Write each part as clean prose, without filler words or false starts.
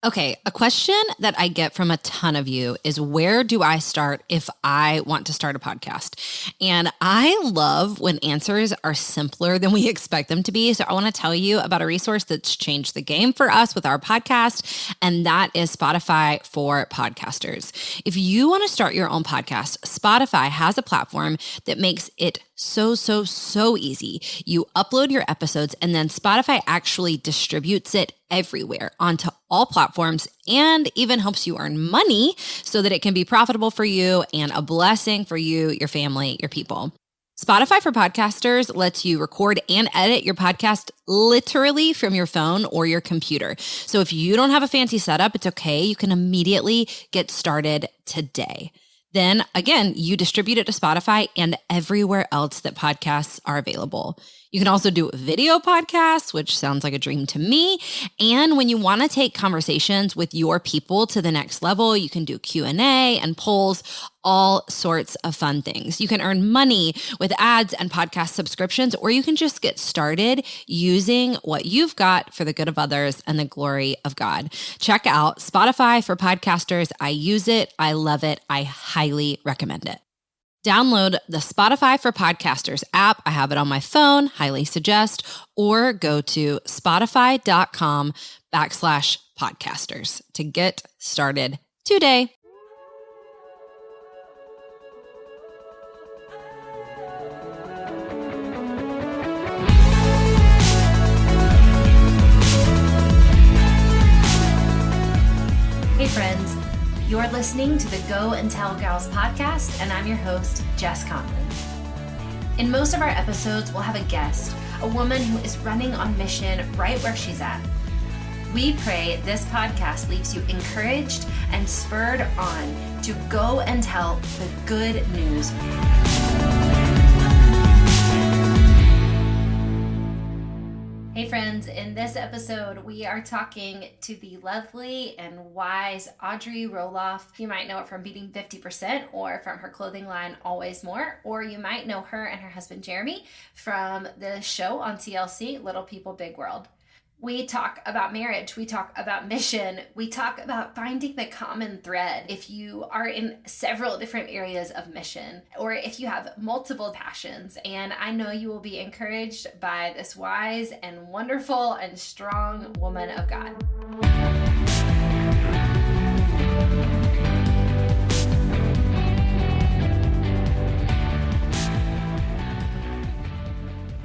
Okay, a question that I get from a ton of you is, where do I start if I want to start a podcast? And I love when answers are simpler than we expect them to be. So I want to tell you about a resource that's changed the game for us with our podcast, and that is Spotify for Podcasters. If you want to start your own podcast, Spotify has a platform that makes it so easy. You upload your episodes and then Spotify actually distributes it everywhere onto all platforms and even helps you earn money so that it can be profitable for you and a blessing for you, your family, your people. Spotify for Podcasters lets you record and edit your podcast literally from your phone or your computer. So if you don't have a fancy setup, it's okay. You can immediately get started today. Then again, you distribute it to Spotify and everywhere else that podcasts are available. You can also do video podcasts, which sounds like a dream to me. And when you want to take conversations with your people to the next level, you can do Q&A and polls, all sorts of fun things. You can earn money with ads and podcast subscriptions, or you can just get started using what you've got for the good of others and the glory of God. Check out Spotify for Podcasters. I use it. I love it. I highly recommend it. Download the Spotify for Podcasters app. I have it on my phone, highly suggest, or go to spotify.com/podcasters to get started today. Hey friends, you're listening to the Go and Tell Gals podcast, and I'm your host, Jess Conlon. In most of our episodes, we'll have a guest, a woman who is running on mission right where she's at. We pray this podcast leaves you encouraged and spurred on to go and tell the good news. Hey friends, in this episode, we are talking to the lovely and wise Audrey Roloff. You might know her from Beating 50% or from her clothing line, Always More, or you might know her and her husband, Jeremy, from the show on TLC, Little People, Big World. We talk about marriage, we talk about mission, we talk about finding the common thread. If you are in several different areas of mission, or if you have multiple passions, and I know you will be encouraged by this wise and wonderful and strong woman of God.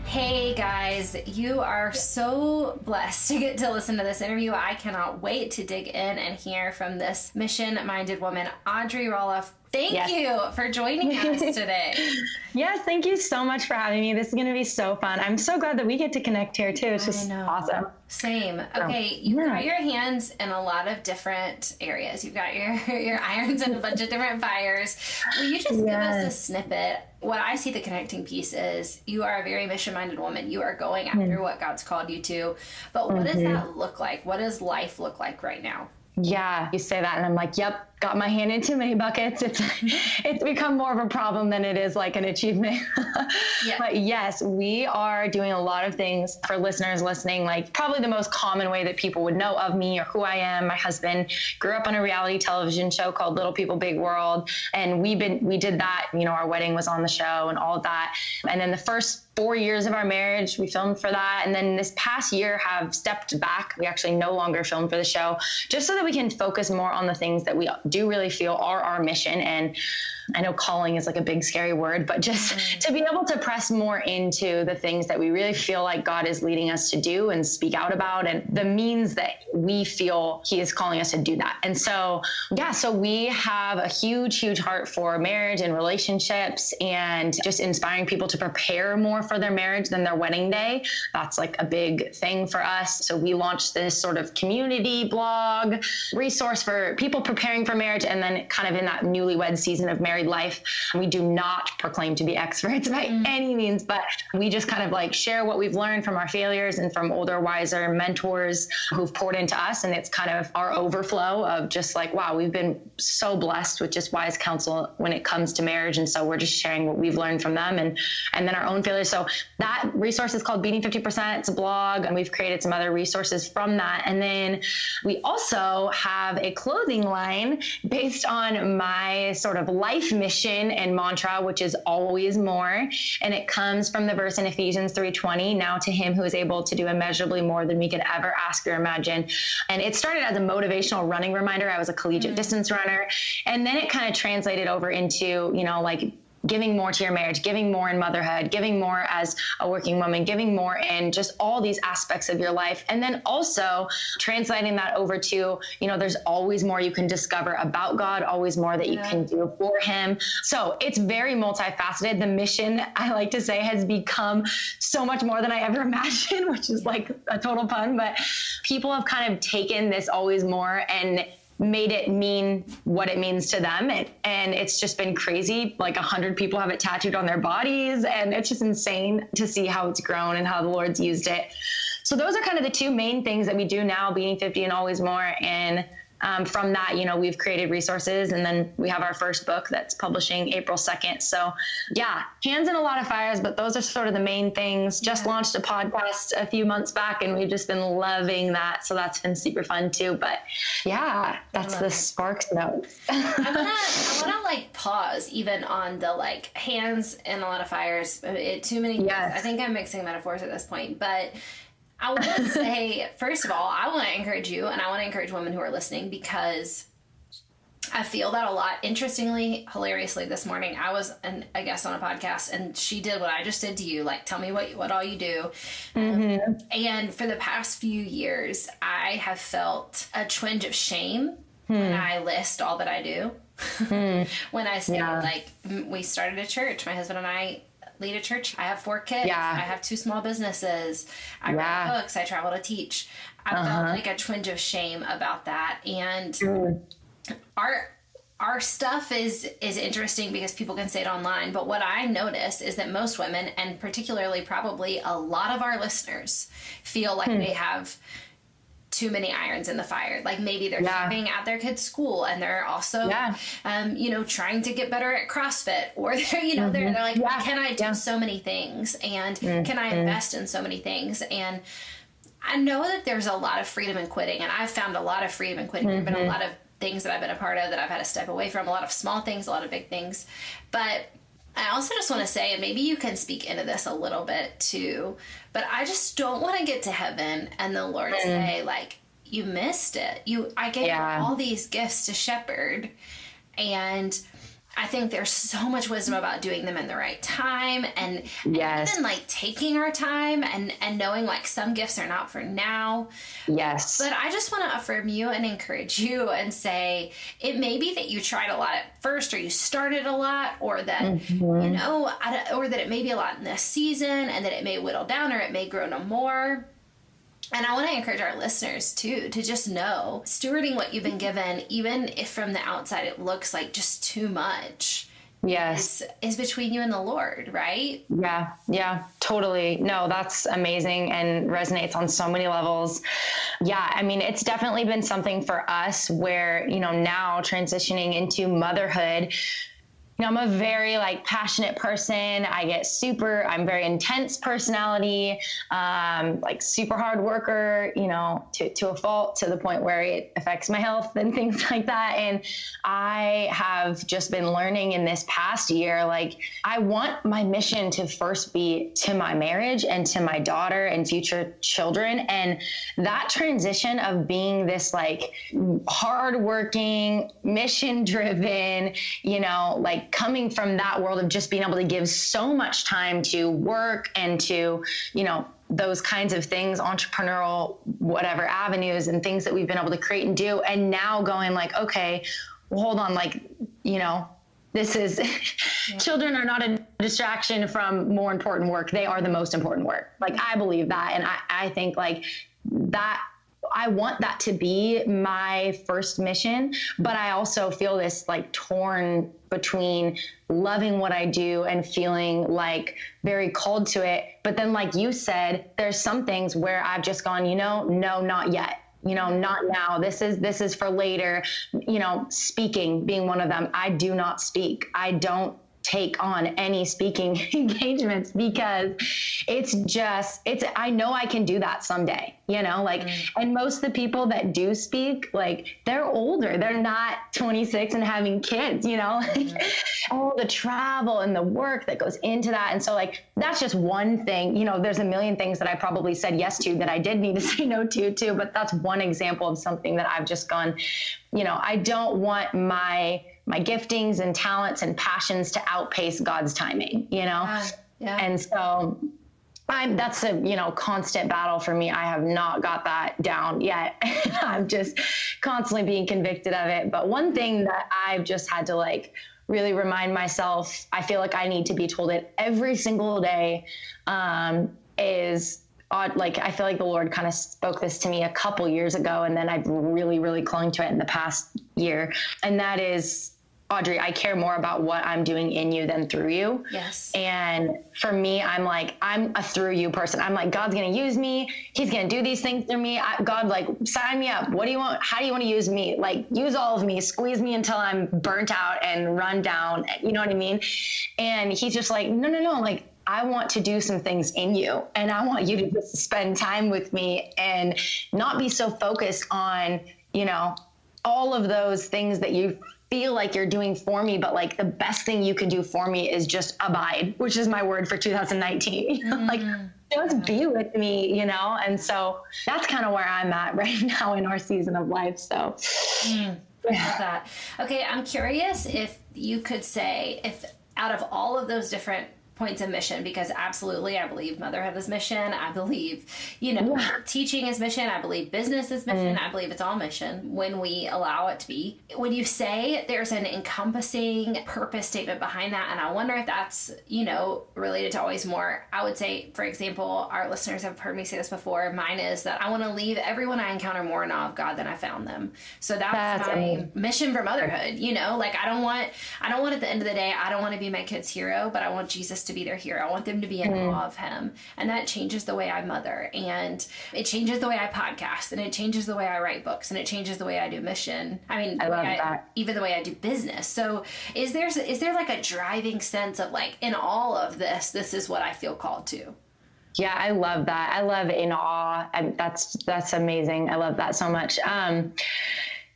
Hey guys, you are so blessed to get to listen to this interview. I cannot wait to dig in and hear from this mission-minded woman, Audrey Roloff. Thank you for joining us today. Yes, thank you so much for having me. This is going to be so fun. I'm so glad that we get to connect here too. It's just awesome. Same. Okay, you've got your hands in a lot of different areas. You've got your irons in a bunch of different fires. Will you just give us a snippet? What I see the connecting piece is you are a very mission-minded woman. You are going after what God's called you to. But what does that look like? What does life look like right now? Yeah, you say that and I'm like, yep, got my hand in too many buckets. It's become more of a problem than it is like an achievement. But yes, we are doing a lot of things for listeners listening. Like probably the most common way that people would know of me or who I am. My husband grew up on a reality television show called Little People, Big World. And we did that, our wedding was on the show and all of that. And then the first 4 years of our marriage, we filmed for that. And then this past year have stepped back. We actually no longer film for the show, just so that we can focus more on the things that we do really feel are our mission. And I know calling is like a big scary word, but just to be able to press more into the things that we really feel like God is leading us to do and speak out about, and the means that we feel he is calling us to do that. And so, so we have a huge heart for marriage and relationships and just inspiring people to prepare more for their marriage than their wedding day. That's like a big thing for us. So we launched this sort of community blog resource for people preparing for marriage. And then kind of in that newlywed season of married life, we do not proclaim to be experts by any means, but we just kind of like share what we've learned from our failures and from older, wiser mentors who've poured into us. And it's kind of our overflow of just like, wow, we've been so blessed with just wise counsel when it comes to marriage. And so we're just sharing what we've learned from them and then our own failures. So that resource is called Beating 50%. It's a blog, and we've created some other resources from that. And then we also have a clothing line based on my sort of life mission and mantra, which is always more. And it comes from the verse in Ephesians 3:20, now to him who is able to do immeasurably more than we could ever ask or imagine. And it started as a motivational running reminder. I was a collegiate distance runner. And then it kind of translated over into, like giving more to your marriage, giving more in motherhood, giving more as a working woman, giving more in just all these aspects of your life. And then also translating that over to, there's always more you can discover about God, always more that you can do for him. So it's very multifaceted. The mission, I like to say, has become so much more than I ever imagined, which is like a total pun, but people have kind of taken this always more and made it mean what it means to them. And it's just been crazy. Like 100 people have it tattooed on their bodies, and it's just insane to see how it's grown and how the Lord's used it. So those are kind of the two main things that we do now, Beating 50 and Always More. And from that, we've created resources, and then we have our first book that's publishing April 2nd. So yeah, hands in a lot of fires, but those are sort of the main things. Just launched a podcast a few months back, and we've just been loving that. So that's been super fun too. But yeah, that's the Sparks note. I wanna like pause even on the like hands in a lot of fires. Too many. Yes. I think I'm mixing metaphors at this point, but I want to say, first of all, I want to encourage you, and I want to encourage women who are listening, because I feel that a lot. Interestingly, hilariously, this morning, I was a guest on a podcast, and she did what I just did to you. Like, tell me what all you do. And for the past few years, I have felt a twinge of shame when I list all that I do. When I say, like, we started a church, my husband and I lead a church. I have 4 kids. I have 2 small businesses. I write books. I travel to teach. I felt like a twinge of shame about that. And our stuff is interesting because people can say it online. But what I notice is that most women, and particularly probably a lot of our listeners, feel like they have too many irons in the fire. Like maybe they're serving at their kids' school, and they're also, trying to get better at CrossFit, or they're, they're like, can I do so many things? And can I invest in so many things? And I know that there's a lot of freedom in quitting, and I've found a lot of freedom in quitting. There've been a lot of things that I've been a part of that I've had to step away from, a lot of small things, a lot of big things. But I also just want to say, and maybe you can speak into this a little bit too, but I just don't want to get to heaven and the Lord say, like, you missed it. I gave you all these gifts to shepherd, and I think there's so much wisdom about doing them in the right time, and even like taking our time and knowing like some gifts are not for now. Yes. But I just want to affirm you and encourage you and say, it may be that you tried a lot at first, or you started a lot, or that, or that it may be a lot in this season, and that it may whittle down, or it may grow no more. And I want to encourage our listeners, too, to just know, stewarding what you've been given, even if from the outside it looks like just too much, is between you and the Lord, right? Yeah, totally. No, that's amazing and resonates on so many levels. Yeah, I mean, it's definitely been something for us where, now transitioning into motherhood, I'm a very passionate person. I'm very intense personality, super hard worker, to a fault, to the point where it affects my health and things like that. And I have just been learning in this past year, I want my mission to first be to my marriage and to my daughter and future children. And that transition of being this hardworking, mission driven, coming from that world of just being able to give so much time to work and to, those kinds of things, entrepreneurial, whatever avenues and things that we've been able to create and do. And now going okay, well, hold on, this is, children are not a distraction from more important work. They are the most important work. I believe that. And I think that I want that to be my first mission, but I also feel this like torn between loving what I do and feeling like very called to it. But then, like you said, there's some things where I've just gone, no, not yet. Not now. This is for later. Speaking being one of them. I do not speak. I don't take on any speaking engagements because I know I can do that someday, and most of the people that do speak, like they're older, they're not 26 and having kids, all the travel and the work that goes into that. And so like, that's just one thing, there's a million things that I probably said yes to that I did need to say no to too, but that's one example of something that I've just gone, I don't want my giftings and talents and passions to outpace God's timing, Yeah. And so that's a, constant battle for me. I have not got that down yet. I'm just constantly being convicted of it. But one thing that I've just had to like really remind myself, I feel like I need to be told it every single day, is like, I feel like the Lord kind of spoke this to me a couple years ago, and then I've really, really clung to it in the past year. And that is, Audrey, I care more about what I'm doing in you than through you. Yes. And for me, I'm a through you person. I'm like, God's going to use me. He's going to do these things through me. God, like, sign me up. What do you want? How do you want to use me? Like, use all of me, squeeze me until I'm burnt out and run down. You know what I mean? And he's just like, no. Like, I want to do some things in you, and I want you to just spend time with me and not be so focused on, all of those things that you feel like you're doing for me, but like the best thing you can do for me is just abide, which is my word for 2019. Like, just be with me, And so that's kind of where I'm at right now in our season of life. So I love that. Okay. I'm curious if you could say, if out of all of those different points of mission, because absolutely I believe motherhood is mission. I believe, teaching is mission. I believe business is mission. I believe it's all mission when we allow it to be. When you say there's an encompassing purpose statement behind that, and I wonder if that's, related to always more, I would say, for example, our listeners have heard me say this before. Mine is that I want to leave everyone I encounter more in awe of God than I found them. So that's my mission for motherhood. Like I don't want at the end of the day, I don't want to be my kid's hero, but I want Jesus to be their hero. I want them to be in awe of him. And that changes the way I mother, and it changes the way I podcast, and it changes the way I write books, and it changes the way I do mission. I mean, even the way I do business. So is there like a driving sense of like, in all of this is what I feel called to? Yeah, I love that. I love in awe. That's amazing. I love that so much.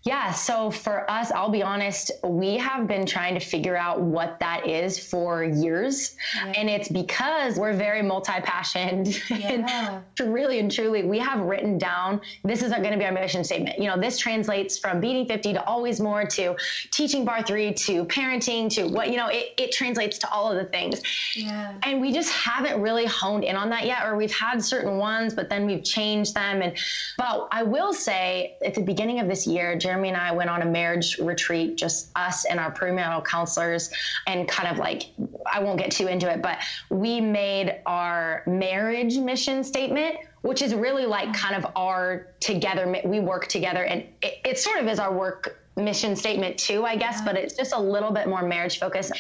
Yeah. So for us, I'll be honest, we have been trying to figure out what that is for years. Yeah. And it's because we're very multi-passioned. Yeah. And really and truly, we have written down, this is going to be our mission statement. This translates from Beating 50 to Always More to Teaching Bar 3 to parenting to what, it translates to all of the things. Yeah. And we just haven't really honed in on that yet, or we've had certain ones, but then we've changed them. But I will say at the beginning of this year, Jeremy and I went on a marriage retreat, just us and our premarital counselors, and kind of like, I won't get too into it, but we made our marriage mission statement, which is really like kind of our together, we work together, and it sort of is our work mission statement too, I guess, but it's just a little bit more marriage focused.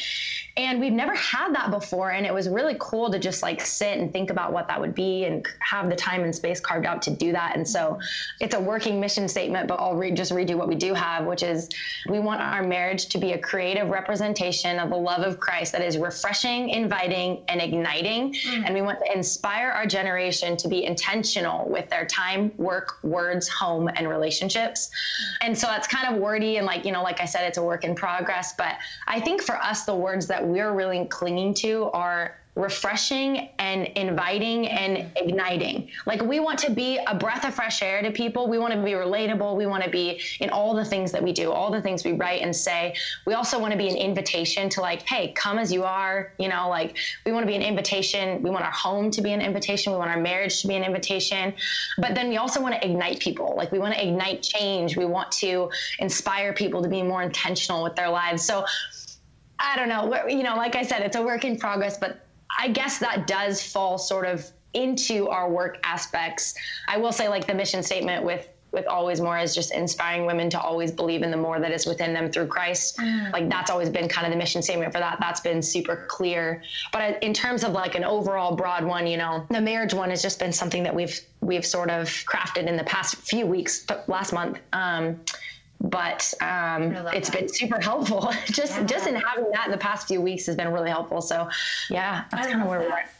And we've never had that before. And it was really cool to just like sit and think about what that would be and have the time and space carved out to do that. And so it's a working mission statement, but I'll just redo what we do have, which is we want our marriage to be a creative representation of the love of Christ that is refreshing, inviting, and igniting. And we want to inspire our generation to be intentional with their time, work, words, home, and relationships. And so that's kind of wordy. And like, like I said, it's a work in progress. But I think for us, the words that we're really clinging to are refreshing and inviting and igniting. Like, we want to be a breath of fresh air to people. We want to be relatable. We want to be in all the things that we do, all the things we write and say. We also want to be an invitation to like, hey, come as you are, like we want to be an invitation. We want our home to be an invitation. We want our marriage to be an invitation. But then we also want to ignite people. Like, we want to ignite change. We want to inspire people to be more intentional with their lives. So I don't know, like I said, it's a work in progress, but I guess that does fall sort of into our work aspects. I will say, like, the mission statement with with Always More is just inspiring women to always believe in the more that is within them through Christ. Like that's always been kind of the mission statement for that. That's been super clear. But in terms of like an overall broad one, you know, the marriage one has just been something that we've sort of crafted in the past few weeks, last month. But it's been super helpful. just in having that in the past few weeks has been really helpful. So yeah, that's kind of where we're at.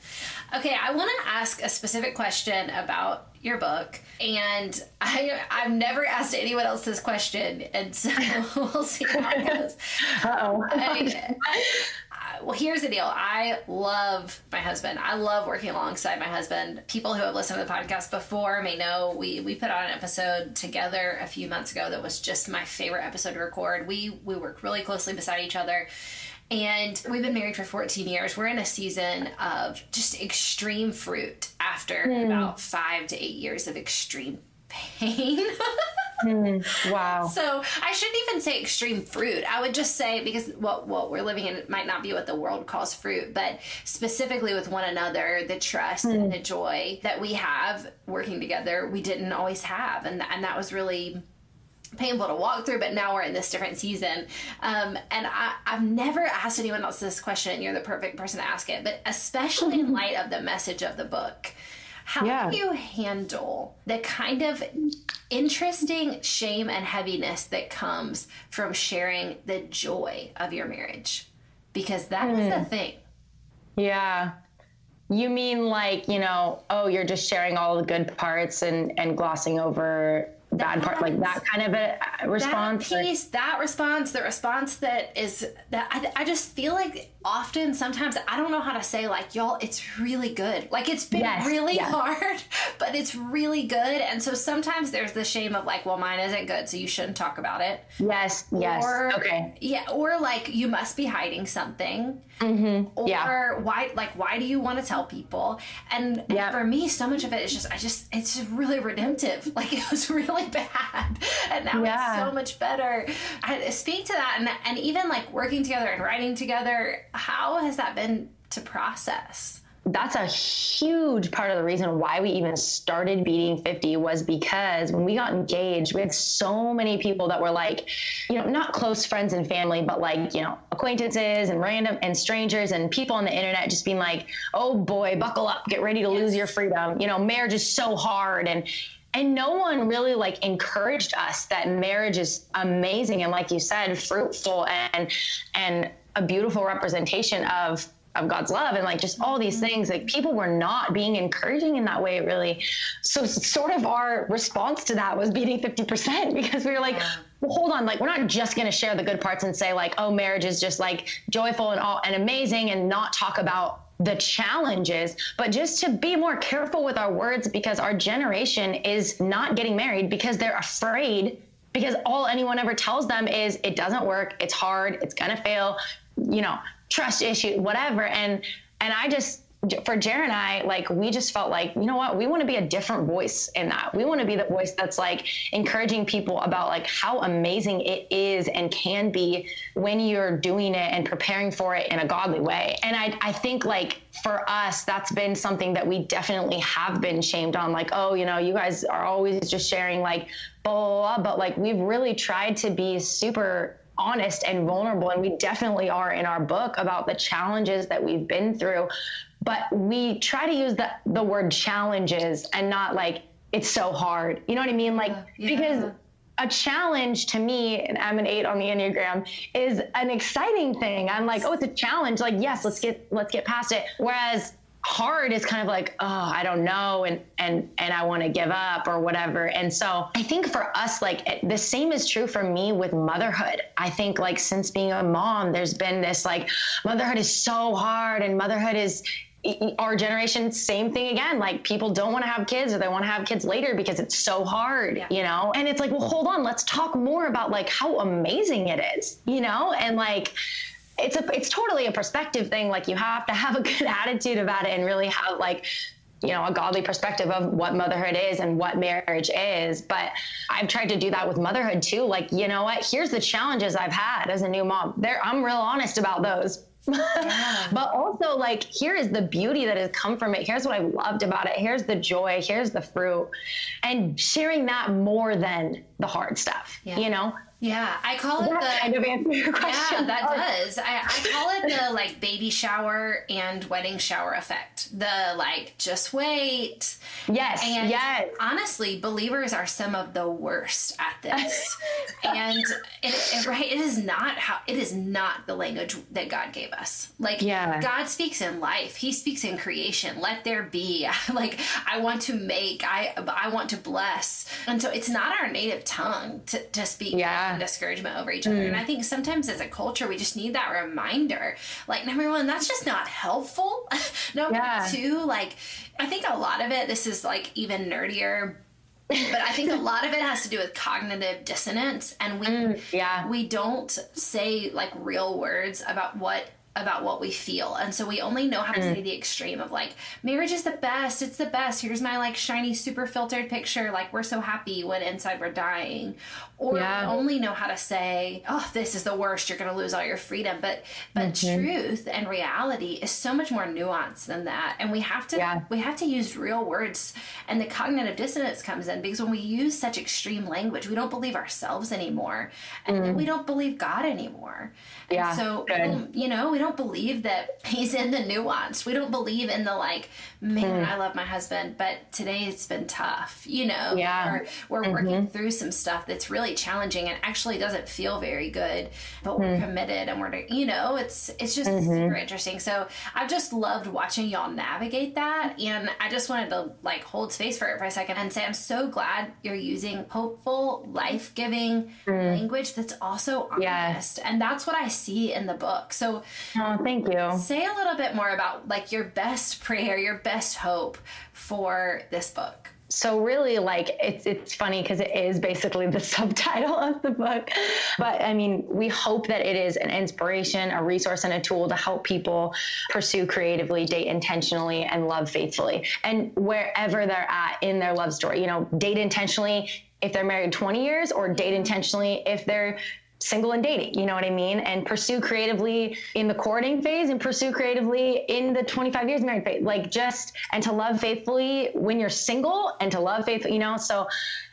Okay, I want to ask a specific question about your book, and I've never asked anyone else this question, and so we'll see how it goes. Well, here's the deal. I love my husband. I love working alongside my husband. People who have listened to the podcast before may know we put on an episode together a few months ago that was just my favorite episode to record. We work really closely beside each other. And we've been married for 14 years. We're in a season of just extreme fruit after about 5 to 8 years of extreme pain. Wow. So I shouldn't even say extreme fruit. I would just say, because what we're living in might not be what the world calls fruit, but specifically with one another, the trust and the joy that we have working together, we didn't always have. And that was really painful to walk through, but now we're in this different season. And I've never asked anyone else this question, and you're the perfect person to ask it, but especially in light of the message of the book, how do you handle the kind of interesting shame and heaviness that comes from sharing the joy of your marriage? Because that is the thing. Yeah. You mean like, you know, oh, you're just sharing all the good parts and glossing over bad part, like that kind of a response? That piece, the response that is that I just feel like often, sometimes I don't know how to say, like, y'all, it's really good. Like, it's been really hard, but it's really good. And so sometimes there's the shame of like, well, mine isn't good, so you shouldn't talk about it. Yes. Or, okay. Yeah. Or like, you must be hiding something. Or why do you want to tell people? And for me, so much of it is it's just really redemptive. Like, it was really bad, and now it's so much better. I speak to that, and even like working together and writing together. How has that been to process? That's a huge part of the reason why we even started Beating 50 was because when we got engaged, we had so many people that were like, you know, not close friends and family, but like, you know, acquaintances and random and strangers and people on the internet just being like, oh boy, buckle up, get ready to lose your freedom. You know, marriage is so hard. And no one really like encouraged us that marriage is amazing. And like you said, fruitful and a beautiful representation of God's love, and like just all these things. Like, people were not being encouraging in that way, really. So sort of our response to that was Beating 50%, because we were like, well, hold on, like, we're not just going to share the good parts and say like, oh, marriage is just like joyful and amazing, and not talk about the challenges, but just to be more careful with our words, because our generation is not getting married because they're afraid, because all anyone ever tells them is it doesn't work, it's hard, it's gonna fail, you know, trust issue, whatever. And I just, for Jared and I, like, we just felt like, you know what, we want to be a different voice in that. We want to be the voice that's like encouraging people about like how amazing it is and can be when you're doing it and preparing for it in a godly way. And I think like for us, that's been something that we definitely have been shamed on. Like, oh, you know, you guys are always just sharing like blah, blah, blah. But like, we've really tried to be super honest and vulnerable. And we definitely are in our book about the challenges that we've been through. But we try to use the word challenges and not like, it's so hard. You know what I mean? Like, because a challenge to me, and I'm an 8 on the Enneagram, is an exciting thing. I'm like, oh, it's a challenge. Like, yes, let's get past it. Whereas hard is kind of like, oh, I don't know. And I want to give up or whatever. And so I think for us, like, the same is true for me with motherhood. I think like since being a mom, there's been this like, motherhood is so hard, and motherhood is, our generation, same thing again. Like, people don't want to have kids, or they want to have kids later because it's so hard, you know? And it's like, well, hold on, let's talk more about like how amazing it is, you know? And like, it's totally a perspective thing. Like, you have to have a good attitude about it and really have like, you know, a godly perspective of what motherhood is and what marriage is. But I've tried to do that with motherhood too. Like, you know what, here's the challenges I've had as a new mom. I'm real honest about those. Yeah. But also, like, here is the beauty that has come from it. Here's what I loved about it. Here's the joy. Here's the fruit. And sharing that more than the hard stuff, you know? Yeah, I call it that the kind of answer your question. Yeah, that does. I call it the like baby shower and wedding shower effect. The like just wait. Yes. And yes. honestly, believers are some of the worst at this. And it is not the language that God gave us. Like God speaks in life. He speaks in creation. Let there be. Like I want to make. I want to bless. And so it's not our native tongue to speak. And discouragement over each other. And I think sometimes as a culture, we just need that reminder. Like, number one, that's just not helpful. Number two, like, I think a lot of it, this is like even nerdier, but I think a lot of it has to do with cognitive dissonance. And we don't say like real words about what we feel. And so we only know how to say the extreme of like, marriage is the best. It's the best. Here's my like shiny, super filtered picture. Like we're so happy when inside we're dying. Or we only know how to say, oh, this is the worst. You're going to lose all your freedom. But truth and reality is so much more nuanced than that. And we have to use real words. And the cognitive dissonance comes in because when we use such extreme language, we don't believe ourselves anymore. And then we don't believe God anymore. And so, we don't believe that he's in the nuance. We don't believe in the like, man, I love my husband, but today it's been tough, or we're working through some stuff that's really challenging and actually doesn't feel very good, but we're committed and it's just super interesting. So I've just loved watching y'all navigate that. And I just wanted to like hold space for it for a second and say, I'm so glad you're using hopeful, life-giving language that's also honest. And that's what I see in the book. So thank you. Say a little bit more about like your best prayer, your best hope for this book. So really, like, it's funny because it is basically the subtitle of the book. But I mean, we hope that it is an inspiration, a resource, and a tool to help people pursue creatively, date intentionally, and love faithfully. And wherever they're at in their love story, date intentionally if they're married 20 years or date intentionally if they're single and dating, you know what I mean? And pursue creatively in the courting phase and pursue creatively in the 25 years married phase, and to love faithfully when you're single and to love faithfully, So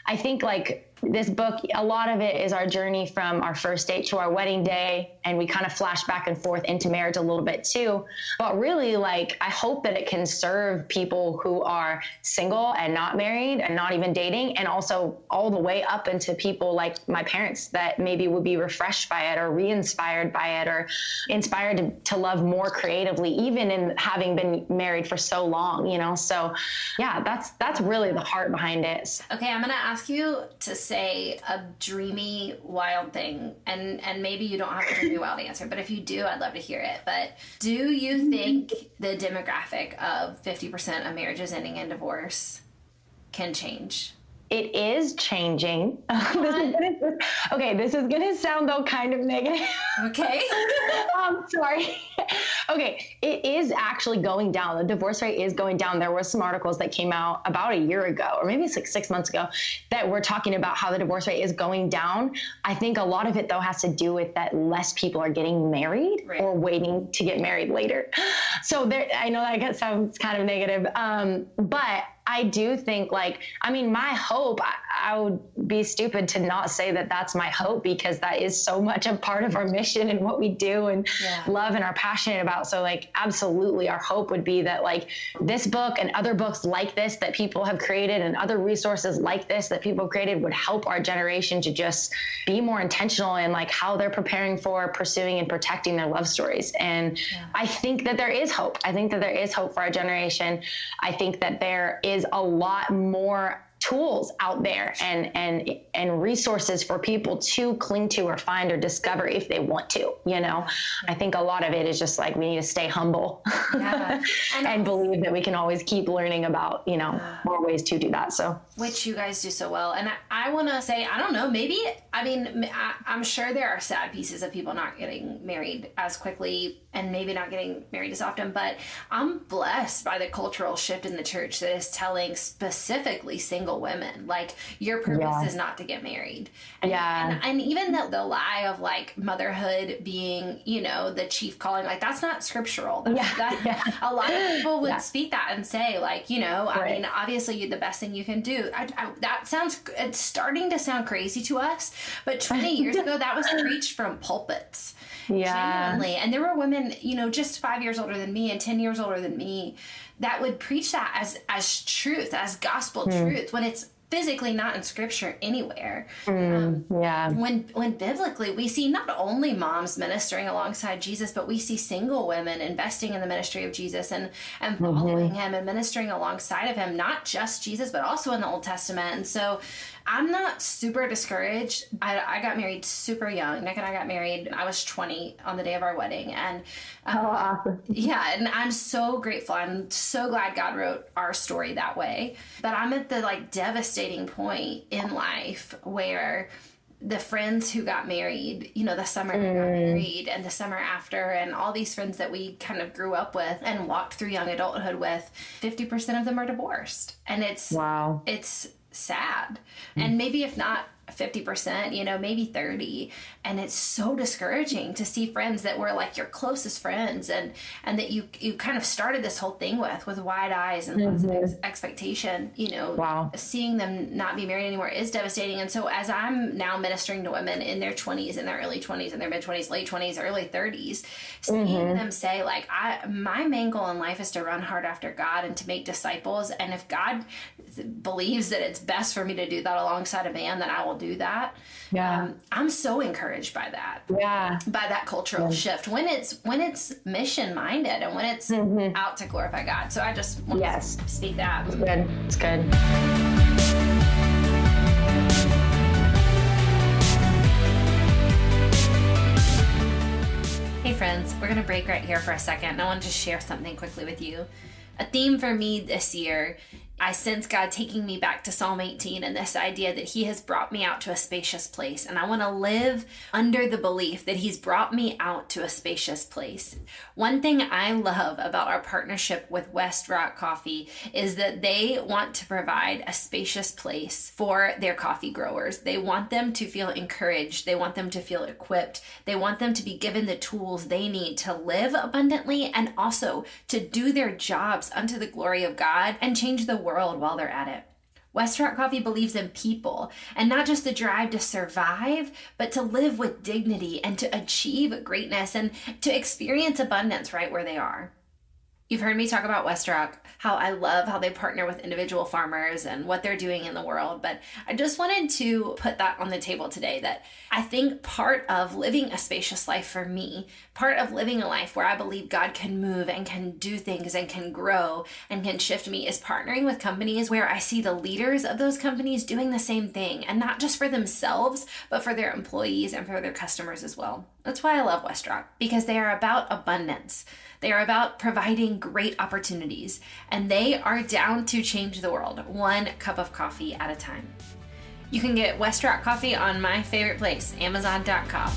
I think like this book, a lot of it is our journey from our first date to our wedding day. And we kind of flash back and forth into marriage a little bit too. But really, like, I hope that it can serve people who are single and not married and not even dating. And also all the way up into people like my parents that maybe would be refreshed by it or re-inspired by it or inspired to love more creatively, even in having been married for so long, So yeah, that's really the heart behind it. Okay. I'm going to ask you to say a dreamy, wild thing, and maybe you don't have a dreamy, wild answer, but if you do, I'd love to hear it. But do you think the demographic of 50% of marriages ending in divorce can change? It is changing. This is going to sound though kind of negative. Okay. Sorry. Okay. It is actually going down. The divorce rate is going down. There were some articles that came out about a year ago, or maybe it's like 6 months ago, that were talking about how the divorce rate is going down. I think a lot of it though has to do with that less people are getting married or waiting to get married later. So I know that sounds kind of negative. But I do think my hope, I would be stupid to not say that that's my hope, because that is so much a part of our mission and what we do and love and are passionate about. So absolutely our hope would be that this book and other books like this that people have created and other resources like this that people created would help our generation to just be more intentional in how they're preparing for pursuing and protecting their love stories. And I think that there is hope. I think that there is hope for our generation. I think that there is a lot more tools out there and resources for people to cling to or find or discover if they want to, I think a lot of it is just we need to stay humble and believe that we can always keep learning about, more ways to do that. So, which you guys do so well. And I want to say, I don't know, maybe I mean, I'm sure there are sad pieces of people not getting married as quickly and maybe not getting married as often, but I'm blessed by the cultural shift in the church that is telling specifically single women, like, your purpose is not to get married. And even the lie of like motherhood being, you know, the chief calling, like, that's not scriptural. A lot of people would speak that and say, like, you know, I mean, obviously the best thing you can do. That sounds, it's starting to sound crazy to us, but 20 years ago, that was preached from pulpits. Genuinely. And there were women, you know, just 5 years older than me and 10 years older than me that would preach that as truth, as gospel truth, when it's physically not in scripture anywhere. When biblically we see not only moms ministering alongside Jesus, but we see single women investing in the ministry of Jesus and following him and ministering alongside of him, not just Jesus, but also in the Old Testament. And so I'm not super discouraged. I got married super young. Nick and I got married. I was 20 on the day of our wedding. And awesome. Yeah, and I'm so grateful. I'm so glad God wrote our story that way. But I'm at the like devastating point in life where the friends who got married, you know, the summer they got married and the summer after, and all these friends that we kind of grew up with and walked through young adulthood with, 50% of them are divorced. And it's sad. And maybe if not 50%, you know, maybe 30. And it's so discouraging to see friends that were like your closest friends and that you kind of started this whole thing with wide eyes and lots of expectation, you know, seeing them not be married anymore is devastating. And so as I'm now ministering to women in their 20s, in their early 20s, in their mid 20s, late 20s, early 30s, seeing them say like, my main goal in life is to run hard after God and to make disciples. And if God believes that it's best for me to do that alongside a man, then I will do that. I'm so encouraged by that. By that cultural shift when it's mission minded and when it's out to glorify God. So I just want to speak that. It's good. It's good. Hey friends, we're going to break right here for a second. And I want to just share something quickly with you. A theme for me this year, I sense God taking me back to Psalm 18 and this idea that he has brought me out to a spacious place. And I want to live under the belief that he's brought me out to a spacious place. One thing I love about our partnership with West Rock Coffee is that they want to provide a spacious place for their coffee growers. They want them to feel encouraged. They want them to feel equipped. They want them to be given the tools they need to live abundantly and also to do their jobs unto the glory of God and change the world while they're at it. West Rock Coffee believes in people and not just the drive to survive, but to live with dignity and to achieve greatness and to experience abundance right where they are. You've heard me talk about West Rock, how I love how they partner with individual farmers and what they're doing in the world. But I just wanted to put that on the table today, that I think part of living a spacious life for me, part of living a life where I believe God can move and can do things and can grow and can shift me, is partnering with companies where I see the leaders of those companies doing the same thing, and not just for themselves, but for their employees and for their customers as well. That's why I love West Rock, because they are about abundance. They are about providing great opportunities, and they are down to change the world, one cup of coffee at a time. You can get West Rock Coffee on my favorite place, Amazon.com.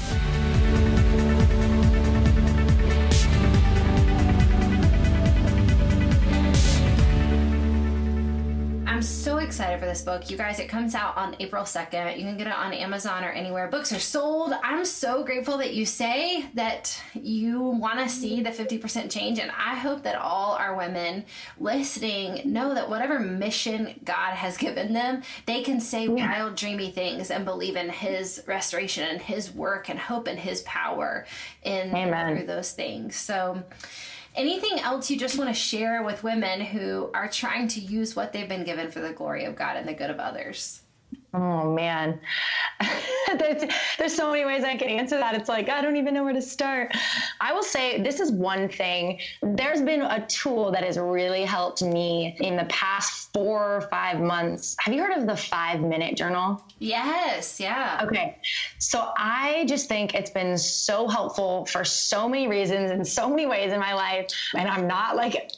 I'm so excited for this book. You guys, it comes out on April 2nd. You can get it on Amazon or anywhere books are sold. I'm so grateful that you say that you want to see the 50% change. And I hope that all our women listening know that whatever mission God has given them, they can say wild, dreamy things and believe in his restoration and his work and hope in his power through those things. So anything else you just want to share with women who are trying to use what they've been given for the glory of God and the good of others? Oh man, there's so many ways I can answer that. It's like, I don't even know where to start. I will say this is one thing. There's been a tool that has really helped me in the past 4 or 5 months. Have you heard of the 5-minute journal? Yes. Yeah. Okay. So I just think it's been so helpful for so many reasons in so many ways in my life. And I'm not like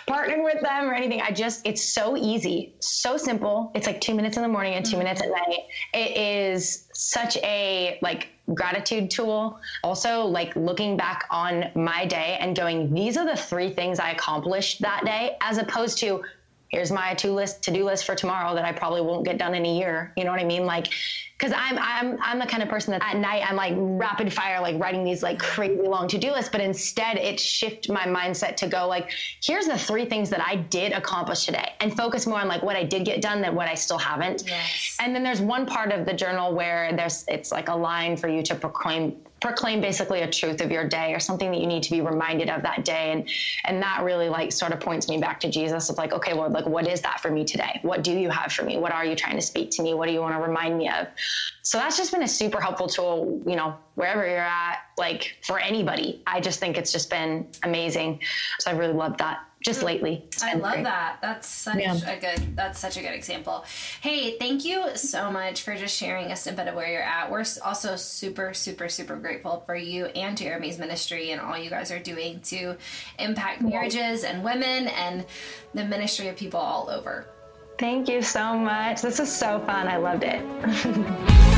partnering with them or anything. It's so easy, so simple. It's like 2 minutes in the morning and 2 minutes at night. It is such a like gratitude tool. Also, like looking back on my day and going, these are the 3 things I accomplished that day, as opposed to here's my to-do list for tomorrow that I probably won't get done in a year. You know what I mean? Like, cause I'm the kind of person that at night I'm like rapid fire, like writing these like crazy long to-do lists, but instead it shifted my mindset to go like, here's the 3 things that I did accomplish today, and focus more on like what I did get done than what I still haven't. Yes. And then there's one part of the journal where it's like a line for you to proclaim basically a truth of your day, or something that you need to be reminded of that day. And that really like sort of points me back to Jesus of like, okay, Lord, like what is that for me today? What do you have for me? What are you trying to speak to me? What do you want to remind me of? So that's just been a super helpful tool, you know, wherever you're at, like for anybody. I just think it's just been amazing. So I really loved that. Just lately. I love that. That's such a good example. Hey, thank you so much for just sharing a snippet of where you're at. We're also super, super, super grateful for you and Jeremy's ministry and all you guys are doing to impact marriages and women and the ministry of people all over. Thank you so much. This was so fun. I loved it.